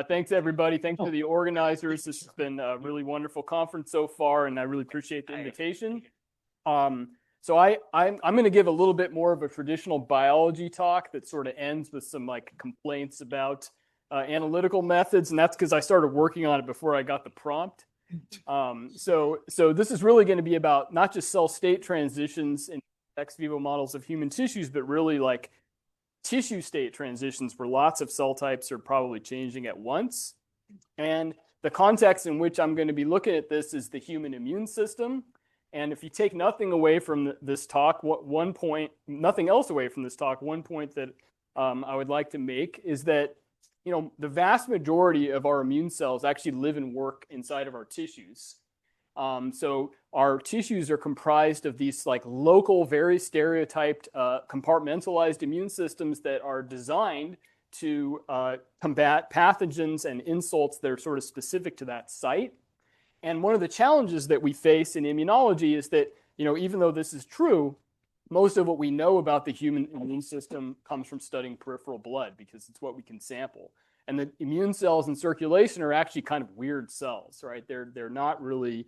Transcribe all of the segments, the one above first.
Thanks, everybody. Thanks to the organizers. This has been a really wonderful conference so far, and I really appreciate the invitation. So I'm going to give a little bit more of a traditional biology talk that sort of ends with some like complaints about analytical methods, and that's because I started working on it before I got the prompt. So this is really going to be about not just cell state transitions in ex vivo models of human tissues, but really like tissue state transitions where lots of cell types are probably changing at once. And the context in which I'm going to be looking at this is the human immune system. And if you take nothing away from this talk, nothing else away from this talk, one point that I would like to make is that, you know, the vast majority of our immune cells actually live and work inside of our tissues. So our tissues are comprised of these like local, very stereotyped, compartmentalized immune systems that are designed to combat pathogens and insults that are sort of specific to that site. And one of the challenges that we face in immunology is that, you know, even though this is true, most of what we know about the human immune system comes from studying peripheral blood because it's what we can sample. And the immune cells in circulation are actually kind of weird cells, right? They're not really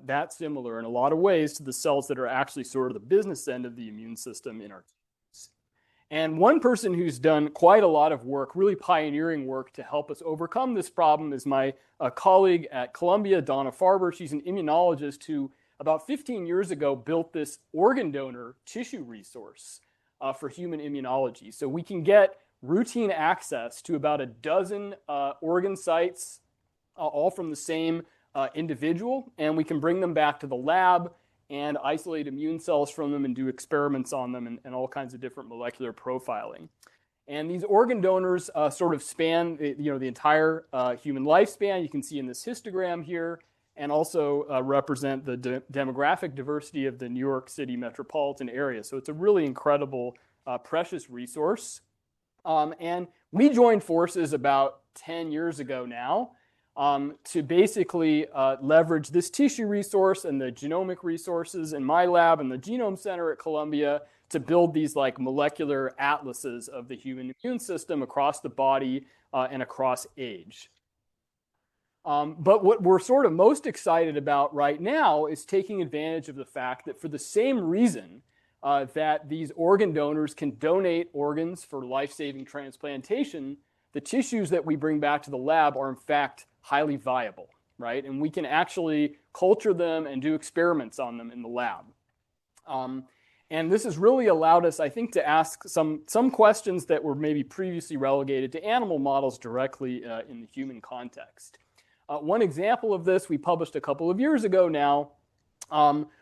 that similar in a lot of ways to the cells that are actually sort of the business end of the immune system in our tissues. And one person who's done quite a lot of work, really pioneering work to help us overcome this problem is my colleague at Columbia, Donna Farber. She's an immunologist who about 15 years ago built this organ donor tissue resource for human immunology. So we can get routine access to about a dozen organ sites, all from the same individual, and we can bring them back to the lab and isolate immune cells from them and do experiments on them and all kinds of different molecular profiling. And these organ donors sort of span the entire human lifespan. You can see in this histogram here, and also represent the demographic diversity of the New York City metropolitan area. So it's a really incredible, precious resource. And we joined forces about 10 years ago now to basically leverage this tissue resource and the genomic resources in my lab and the Genome Center at Columbia to build these like molecular atlases of the human immune system across the body and across age. But what we're sort of most excited about right now is taking advantage of the fact that for the same reason that these organ donors can donate organs for life-saving transplantation, the tissues that we bring back to the lab are in fact highly viable, right? And we can actually culture them and do experiments on them in the lab. And this has really allowed us, I think, to ask some questions that were maybe previously relegated to animal models directly in the human context. One example of this we published a couple of years ago now,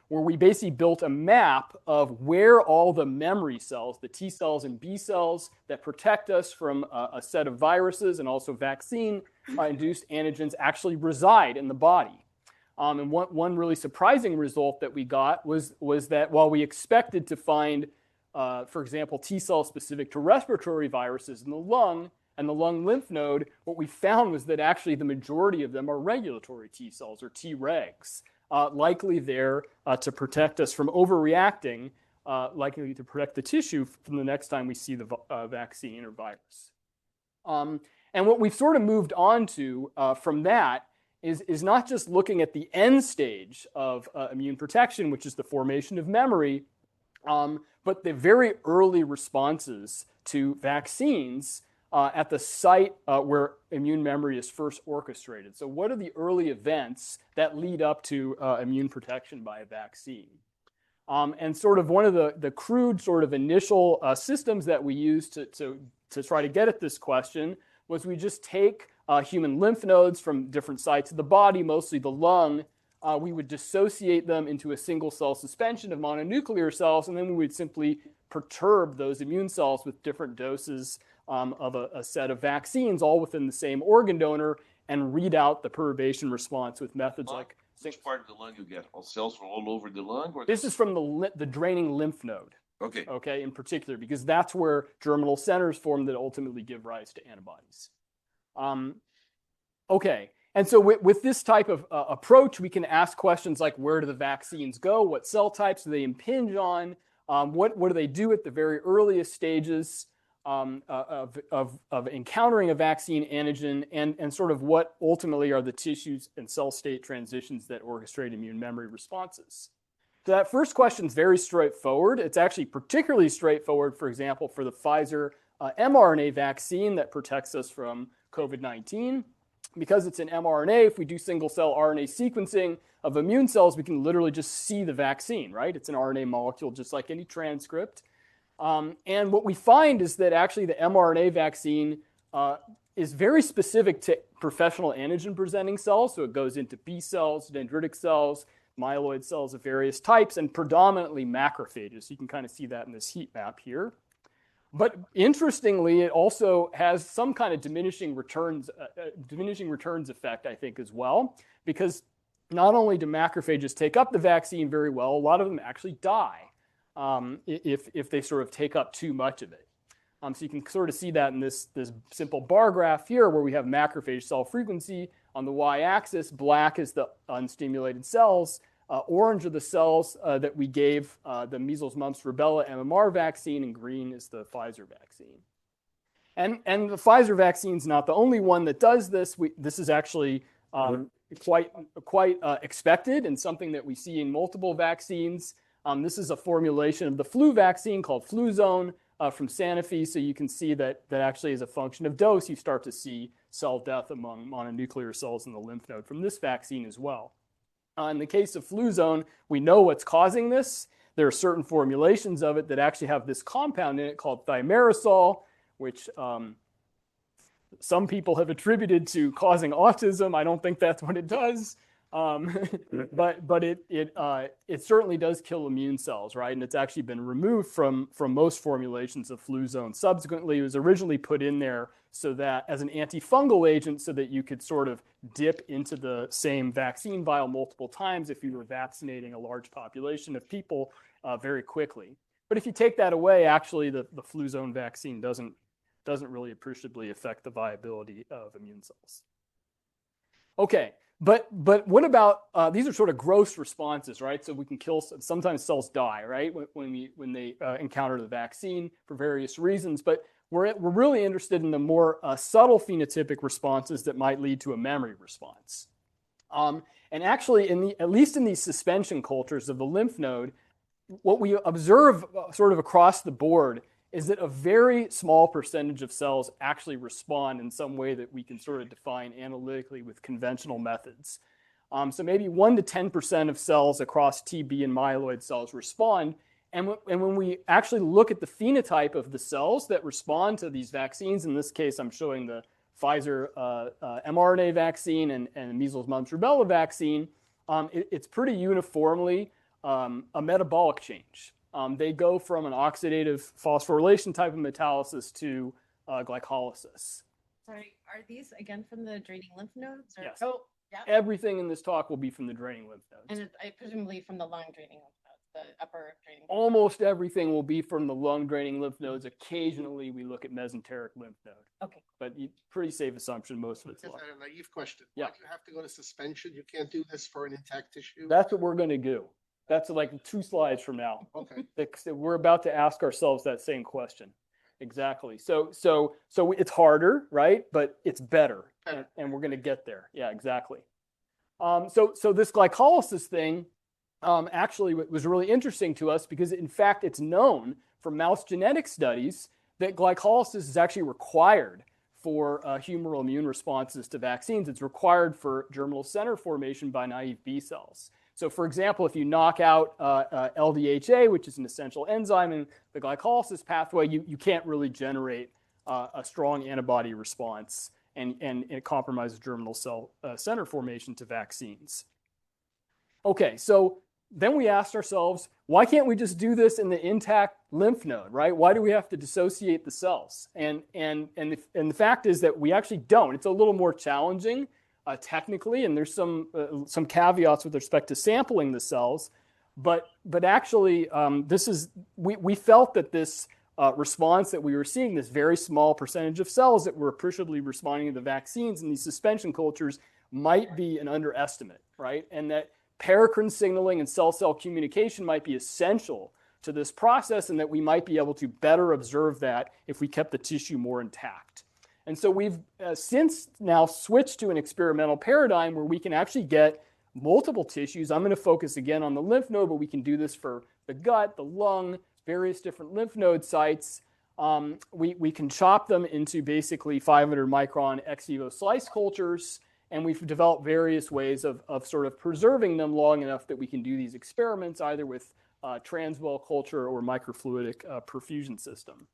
where we basically built a map of where all the memory cells, the T cells and B cells that protect us from a set of viruses and also vaccine-induced antigens actually reside in the body. And one really surprising result that we got was that while we expected to find, for example, T cells specific to respiratory viruses in the lung and the lung lymph node, what we found was that actually the majority of them are regulatory T cells or Tregs. Likely there to protect us from overreacting, likely to protect the tissue from the next time we see the vaccine or virus. And what we've sort of moved on to from that is not just looking at the end stage of immune protection, which is the formation of memory, but the very early responses to vaccines at the site where immune memory is first orchestrated. So what are the early events that lead up to immune protection by a vaccine? And sort of one of the crude sort of initial systems that we used to try to get at this question was we just take human lymph nodes from different sites of the body, mostly the lung. We would dissociate them into a single cell suspension of mononuclear cells, and then we would simply perturb those immune cells with different doses of a set of vaccines, all within the same organ donor, and read out the perturbation response with methods like... Which part of the lung you get? All cells from all over the lung? Or this is from the draining lymph node. Okay. Okay, in particular, because that's where germinal centers form that ultimately give rise to antibodies. Okay, and so with this type of approach, we can ask questions like, where do the vaccines go? What cell types do they impinge on? What do they do at the very earliest stages? of encountering a vaccine antigen and sort of what ultimately are the tissues and cell state transitions that orchestrate immune memory responses. So that first question is very straightforward. It's actually particularly straightforward, for example, for the Pfizer mRNA vaccine that protects us from COVID-19. Because it's an mRNA, if we do single-cell RNA sequencing of immune cells, we can literally just see the vaccine, right? It's an RNA molecule just like any transcript. And what we find is that actually the mRNA vaccine is very specific to professional antigen-presenting cells. So it goes into B cells, dendritic cells, myeloid cells of various types, and predominantly macrophages. You can kind of see that in this heat map here. But interestingly, it also has some kind of diminishing returns effect, I think, as well, because not only do macrophages take up the vaccine very well, a lot of them actually die if they sort of take up too much of it. So you can sort of see that in this simple bar graph here, where we have macrophage cell frequency on the y-axis. Black is the unstimulated cells. Orange are the cells that we gave the measles, mumps, rubella MMR vaccine, and green is the Pfizer vaccine. And the Pfizer vaccine is not the only one that does this. This is actually quite expected and something that we see in multiple vaccines. This is a formulation of the flu vaccine called Fluzone from Sanofi. So you can see that actually as a function of dose, you start to see cell death among mononuclear cells in the lymph node from this vaccine as well. In the case of Fluzone, we know what's causing this. There are certain formulations of it that actually have this compound in it called thimerosal, which some people have attributed to causing autism. I don't think that's what it does. But it certainly does kill immune cells, right? And it's actually been removed from most formulations of Fluzone. Subsequently, it was originally put in there so that as an antifungal agent, so that you could sort of dip into the same vaccine vial multiple times if you were vaccinating a large population of people very quickly. But if you take that away, actually, the Fluzone vaccine doesn't really appreciably affect the viability of immune cells. Okay. But what about these are sort of gross responses, right? So we can kill. Sometimes cells die, right, when they encounter the vaccine for various reasons. But we're really interested in the more subtle phenotypic responses that might lead to a memory response. And actually, at least in these suspension cultures of the lymph node, what we observe sort of across the board is that a very small percentage of cells actually respond in some way that we can sort of define analytically with conventional methods. So maybe 1 to 10% of cells across TB and myeloid cells respond. And when we actually look at the phenotype of the cells that respond to these vaccines, in this case, I'm showing the Pfizer mRNA vaccine and the measles, mumps, rubella vaccine, it's pretty uniformly a metabolic change. They go from an oxidative phosphorylation type of metalysis to glycolysis. Sorry, are these again from the draining lymph nodes? Or? Yes. Oh, yeah. Everything in this talk will be from the draining lymph nodes. And presumably from the lung draining lymph nodes, the upper draining. Almost everything will be from the lung draining lymph nodes. Occasionally, we look at mesenteric lymph node. Okay. But pretty safe assumption, most of it's lung. I have a naive question. Yeah. Why do you have to go to suspension? You can't do this for an intact tissue? That's what we're going to do. That's like 2 slides from now. Okay. We're about to ask ourselves that same question. Exactly. So it's harder, right? But it's better, and we're going to get there. Yeah, exactly. So this glycolysis thing actually was really interesting to us because, in fact, it's known from mouse genetic studies that glycolysis is actually required for humoral immune responses to vaccines. It's required for germinal center formation by naive B cells. So, for example, if you knock out LDHA, which is an essential enzyme in the glycolysis pathway, you can't really generate a strong antibody response, and it compromises germinal cell center formation to vaccines. Okay, so then we asked ourselves, why can't we just do this in the intact lymph node, right? Why do we have to dissociate the cells? And the fact is that we actually don't. It's a little more challenging. Technically, and there's some caveats with respect to sampling the cells, but actually, we felt that this response that we were seeing, this very small percentage of cells that were appreciably responding to the vaccines in these suspension cultures, might be an underestimate, right? And that paracrine signaling and cell-cell communication might be essential to this process, and that we might be able to better observe that if we kept the tissue more intact. And so we've since now switched to an experimental paradigm where we can actually get multiple tissues. I'm going to focus again on the lymph node, but we can do this for the gut, the lung, various different lymph node sites. We can chop them into basically 500 micron ex vivo slice cultures, and we've developed various ways of sort of preserving them long enough that we can do these experiments either with transwell culture or microfluidic perfusion system.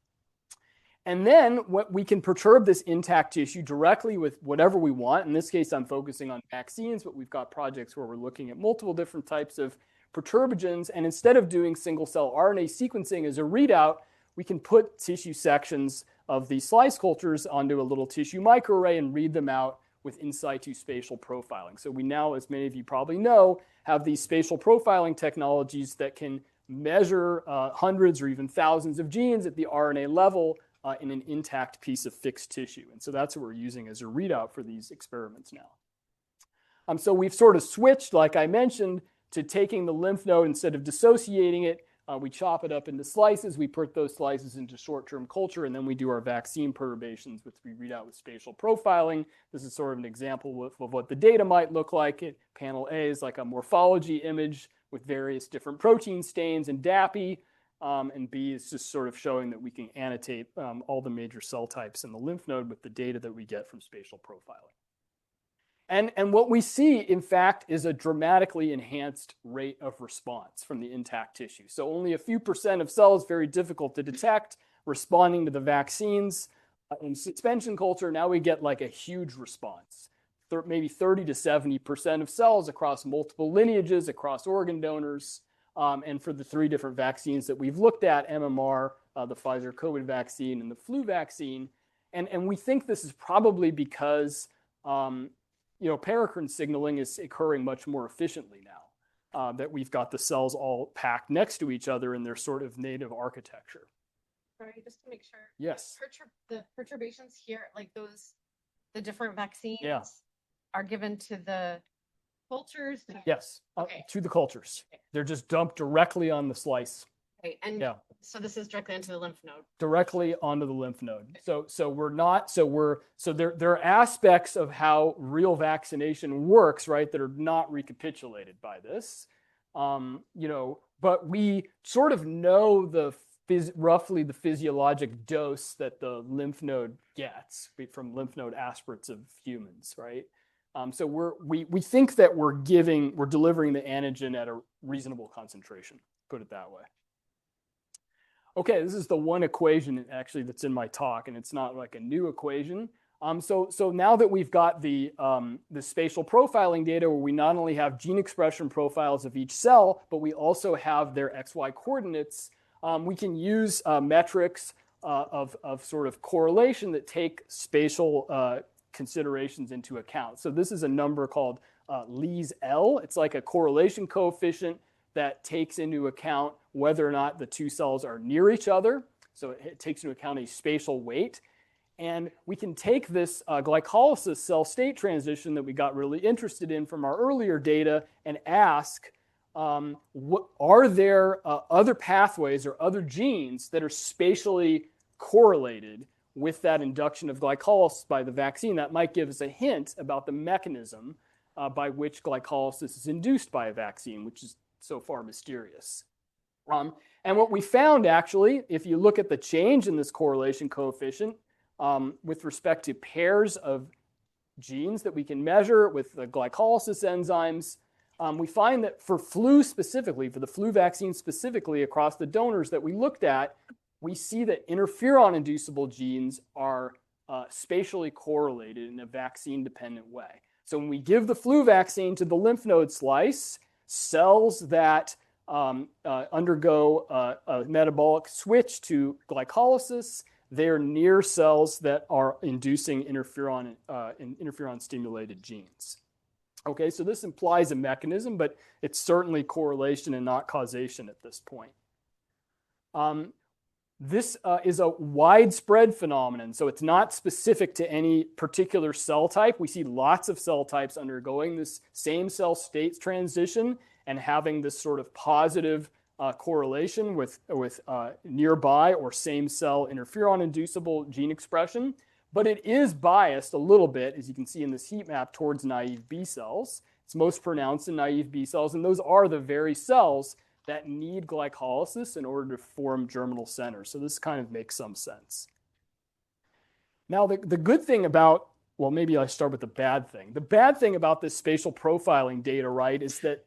And then we can perturb this intact tissue directly with whatever we want. In this case, I'm focusing on vaccines, but we've got projects where we're looking at multiple different types of perturbogens. And instead of doing single-cell RNA sequencing as a readout, we can put tissue sections of these slice cultures onto a little tissue microarray and read them out with in situ spatial profiling. So we now, as many of you probably know, have these spatial profiling technologies that can measure hundreds or even thousands of genes at the RNA level in an intact piece of fixed tissue. And so that's what we're using as a readout for these experiments now. So we've sort of switched, like I mentioned, to taking the lymph node instead of dissociating it. We chop it up into slices, we put those slices into short-term culture, and then we do our vaccine perturbations, which we read out with spatial profiling. This is sort of an example of what the data might look like. Panel A is like a morphology image with various different protein stains and DAPI, and B is just sort of showing that we can annotate all the major cell types in the lymph node with the data that we get from spatial profiling. And what we see, in fact, is a dramatically enhanced rate of response from the intact tissue. So only a few % of cells, very difficult to detect, responding to the vaccines. In suspension culture, now we get like a huge response, maybe 30 to 70% of cells across multiple lineages, across organ donors. And for the 3 different vaccines that we've looked at, MMR, the Pfizer COVID vaccine, and the flu vaccine. And we think this is probably because paracrine signaling is occurring much more efficiently now that we've got the cells all packed next to each other in their sort of native architecture. Sorry, just to make sure. Yes. The perturbations here, like the different vaccines Yeah. are given to the cultures. Yes, Okay. to the cultures. They're just dumped directly on the slice. Okay. And Yeah. so this is directly into the lymph node. Directly onto the lymph node. So there are aspects of how real vaccination works, right, that are not recapitulated by this. But we sort of know roughly the physiologic dose that the lymph node gets from lymph node aspirates of humans, right? So we think that we're delivering the antigen at a reasonable concentration, put it that way. Okay, this is the one equation actually that's in my talk, and it's not like a new equation. So now that we've got the spatial profiling data where we not only have gene expression profiles of each cell, but we also have their XY coordinates, we can use metrics of sort of correlation that take spatial considerations into account. So this is a number called Lee's L. It's like a correlation coefficient that takes into account whether or not the two cells are near each other. So it takes into account a spatial weight. And we can take this glycolysis cell state transition that we got really interested in from our earlier data and ask, are there other pathways or other genes that are spatially correlated with that induction of glycolysis by the vaccine that might give us a hint about the mechanism by which glycolysis is induced by a vaccine, which is so far mysterious. And what we found actually, if you look at the change in this correlation coefficient with respect to pairs of genes that we can measure with the glycolysis enzymes, we find that for flu specifically, for the flu vaccine specifically across the donors that we looked at, we see that interferon-inducible genes are spatially correlated in a vaccine-dependent way. So when we give the flu vaccine to the lymph node slice, cells that undergo a metabolic switch to glycolysis, they're near cells that are inducing interferon-stimulated genes. Okay, so this implies a mechanism, but it's certainly correlation and not causation at this point. This is a widespread phenomenon, so it's not specific to any particular cell type. We see lots of cell types undergoing this same cell states transition and having this sort of positive correlation with nearby or same cell interferon inducible gene expression, but it is biased a little bit, as you can see in this heat map, towards naive B cells. It's most pronounced in naive B cells, and those are the very cells that need glycolysis in order to form germinal centers. So this kind of makes some sense. Now, the good thing about, well, maybe I start with the bad thing. The bad thing about this spatial profiling data, right, is that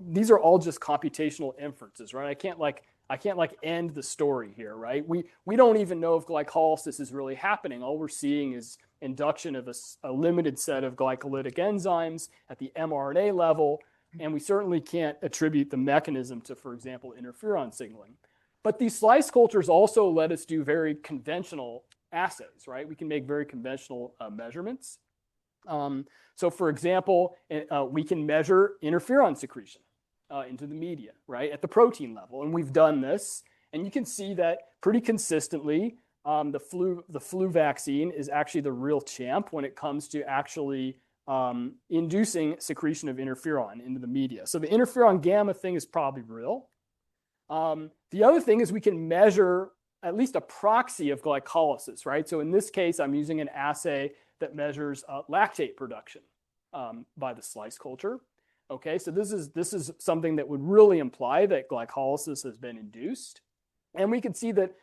these are all just computational inferences, right? I can't end the story here, right? We don't even know if glycolysis is really happening. All we're seeing is induction of a limited set of glycolytic enzymes at the mRNA level, and we certainly can't attribute the mechanism to, for example, interferon signaling. But these slice cultures also let us do very conventional assays, right? We can make very conventional measurements. So for example, we can measure interferon secretion into the media, right, at the protein level. And we've done this, and you can see that pretty consistently the flu vaccine is actually the real champ when it comes to actually inducing secretion of interferon into the media. So the interferon gamma thing is probably real. The other thing is we can measure at least a proxy of glycolysis, right? So in this case, I'm using an assay that measures lactate production by the slice culture. Okay, so this is something that would really imply that glycolysis has been induced. And we can see that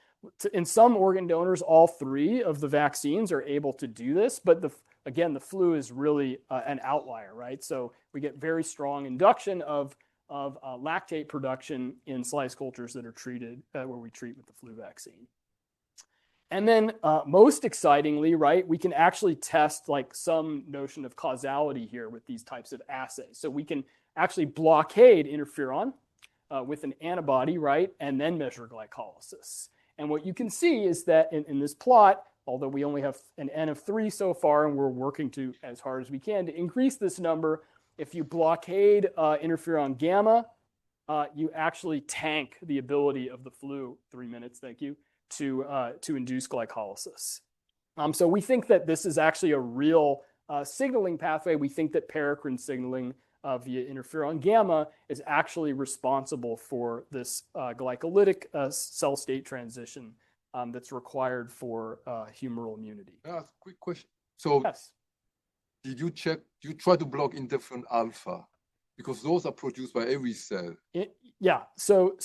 in some organ donors, all three of the vaccines are able to do this. But again, the flu is really an outlier, right? So we get very strong induction of lactate production in slice cultures that are treated, where we treat with the flu vaccine. And then most excitingly, right, we can actually test like some notion of causality here with these types of assays. So we can actually blockade interferon with an antibody, right, and then measure glycolysis. And what you can see is that in this plot, although we only have an N of 3 so far, and we're working to as hard as we can to increase this number, if you blockade interferon gamma, you actually tank the ability of the flu, 3 minutes, thank you, to induce glycolysis. So we think that this is actually a real signaling pathway. We think that paracrine signaling via interferon gamma is actually responsible for this glycolytic cell state transition that's required for humoral immunity. Quick question. So yes. Did you try to block interferon alpha? Because those are produced by every cell. Yeah, so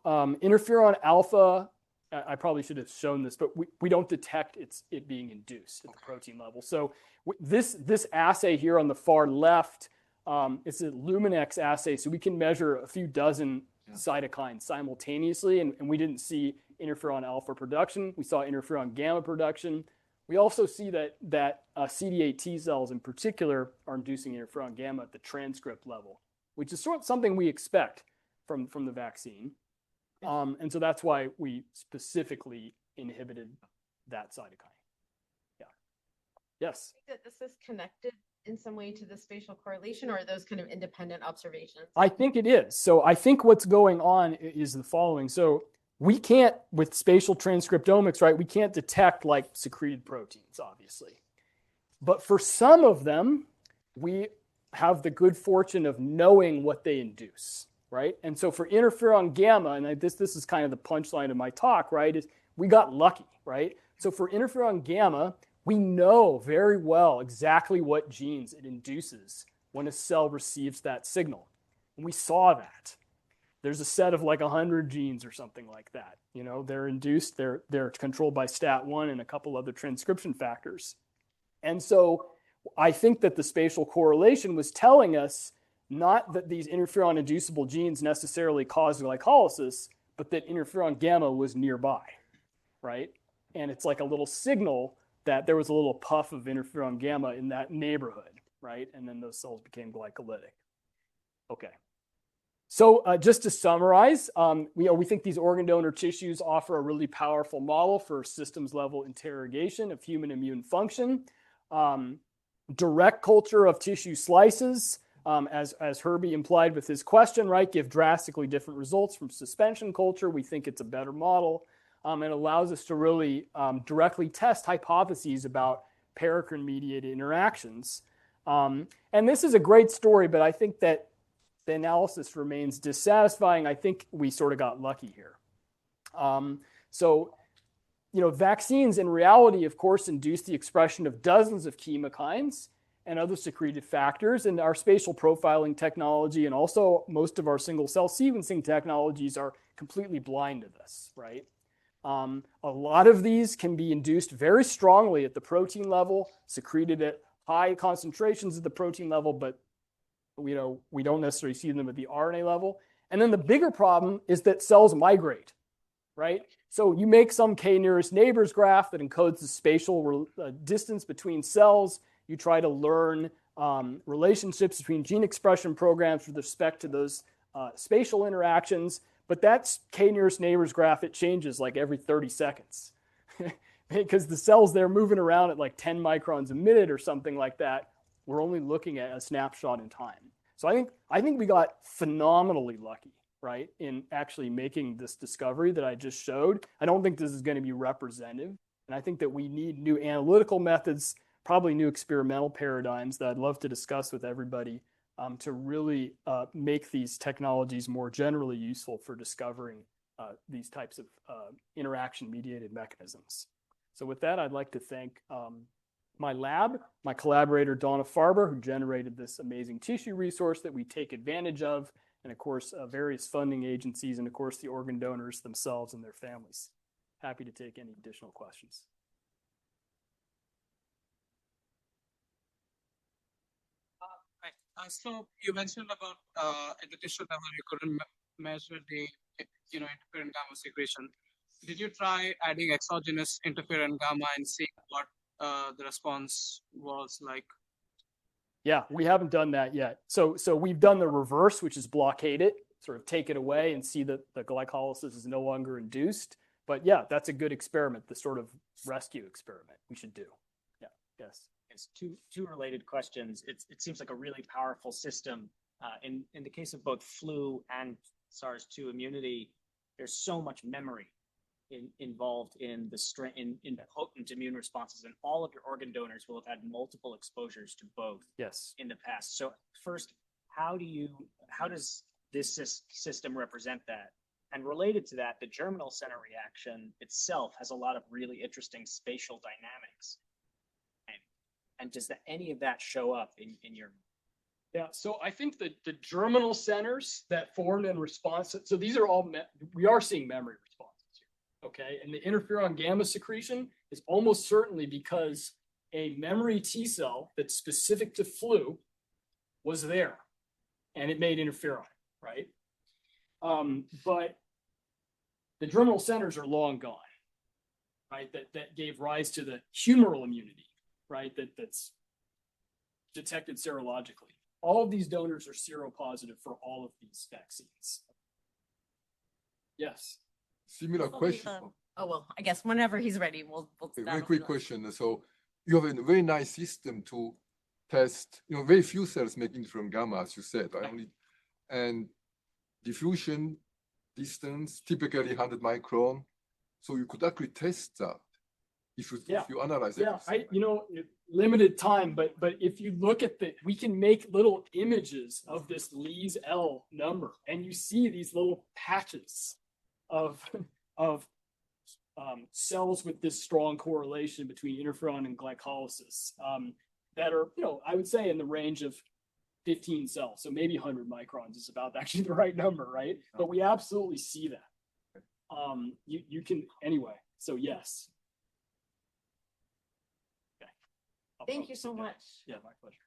interferon alpha, I probably should have shown this, but we don't detect it being induced at the protein level. So this assay here on the far left, it's a Luminex assay, so we can measure a few dozen cytokines simultaneously, and we didn't see interferon alpha production. We saw interferon gamma production. We also see that CD8 T cells in particular are inducing interferon gamma at the transcript level, which is sort of something we expect from the vaccine. And so that's why we specifically inhibited that cytokine. Yeah. Yes? That this is connected in some way to the spatial correlation, or are those kind of independent observations? I think it is. So I think what's going on is the following. So we can't, with spatial transcriptomics, right, we can't detect like secreted proteins, obviously. But for some of them, we have the good fortune of knowing what they induce, right? And so for interferon gamma, and this is kind of the punchline of my talk, right, is we got lucky, right? So for interferon gamma, we know very well exactly what genes it induces when a cell receives that signal. And we saw that. There's a set of like 100 genes or something like that. You know, they're induced, they're controlled by STAT1 and a couple other transcription factors. And so I think that the spatial correlation was telling us not that these interferon inducible genes necessarily cause glycolysis, but that interferon gamma was nearby, right? And it's like a little signal that there was a little puff of interferon gamma in that neighborhood, right? And then those cells became glycolytic. Okay. So just to summarize, we think these organ donor tissues offer a really powerful model for systems level interrogation of human immune function. Direct culture of tissue slices, as Herbie implied with his question, right, give drastically different results from suspension culture. We think it's a better model. It allows us to really directly test hypotheses about paracrine mediated interactions. And this is a great story, but I think that the analysis remains dissatisfying. I think we sort of got lucky here. Vaccines in reality, of course, induce the expression of dozens of chemokines and other secreted factors. And our spatial profiling technology and also most of our single cell sequencing technologies are completely blind to this, right? A lot of these can be induced very strongly at the protein level, secreted at high concentrations at the protein level, but we don't necessarily see them at the RNA level. And then the bigger problem is that cells migrate, right? So you make some k-nearest neighbors graph that encodes the spatial distance between cells. You try to learn relationships between gene expression programs with respect to those spatial interactions. But that k-nearest neighbors graph, it changes like every 30 seconds because the cells, they're moving around at like 10 microns a minute or something like that. We're only looking at a snapshot in time. So I think we got phenomenally lucky, right, in actually making this discovery that I just showed. I don't think this is going to be representative. And I think that we need new analytical methods, probably new experimental paradigms that I'd love to discuss with everybody to really make these technologies more generally useful for discovering these types of interaction-mediated mechanisms. So with that, I'd like to thank my lab, my collaborator, Donna Farber, who generated this amazing tissue resource that we take advantage of, and of course, various funding agencies, and of course, the organ donors themselves and their families. Happy to take any additional questions. So you mentioned about at the tissue level you couldn't measure the interferon gamma secretion. Did you try adding exogenous interferon gamma and see what the response was like? Yeah, we haven't done that yet. So we've done the reverse, which is blockade it, sort of take it away and see that the glycolysis is no longer induced. But yeah, that's a good experiment, the sort of rescue experiment we should do. Yeah, yes. It's two related questions. It seems like a really powerful system. In the case of both flu and SARS-2 immunity, there's so much memory involved in the in potent immune responses, and all of your organ donors will have had multiple exposures to both. Yes. In the past. So first, how does this system represent that? And related to that, the germinal center reaction itself has a lot of really interesting spatial dynamics. And does any of that show up in your? Yeah, so I think that the germinal centers that formed in response, so these are all, we are seeing memory responses here, okay? And the interferon gamma secretion is almost certainly because a memory T cell that's specific to flu was there and it made interferon, right? But the germinal centers are long gone, right? That gave rise to the humoral immunity, right? That's detected serologically. All of these donors are seropositive for all of these vaccines. Yes. Similar question. Oh, well, I guess whenever he's ready, we'll A very quick question. So you have a very nice system to test, very few cells make interferon gamma, as you said, right? And diffusion distance, typically 100 micron. So you could actually test that if you analyze it. Yeah, limited time, but if you look at we can make little images of this Lee's L number, and you see these little patches of cells with this strong correlation between interferon and glycolysis that are, I would say in the range of 15 cells. So maybe 100 microns is about actually the right number, right? But we absolutely see that. You can, anyway, so yes. Thank you so much. Yeah, my pleasure.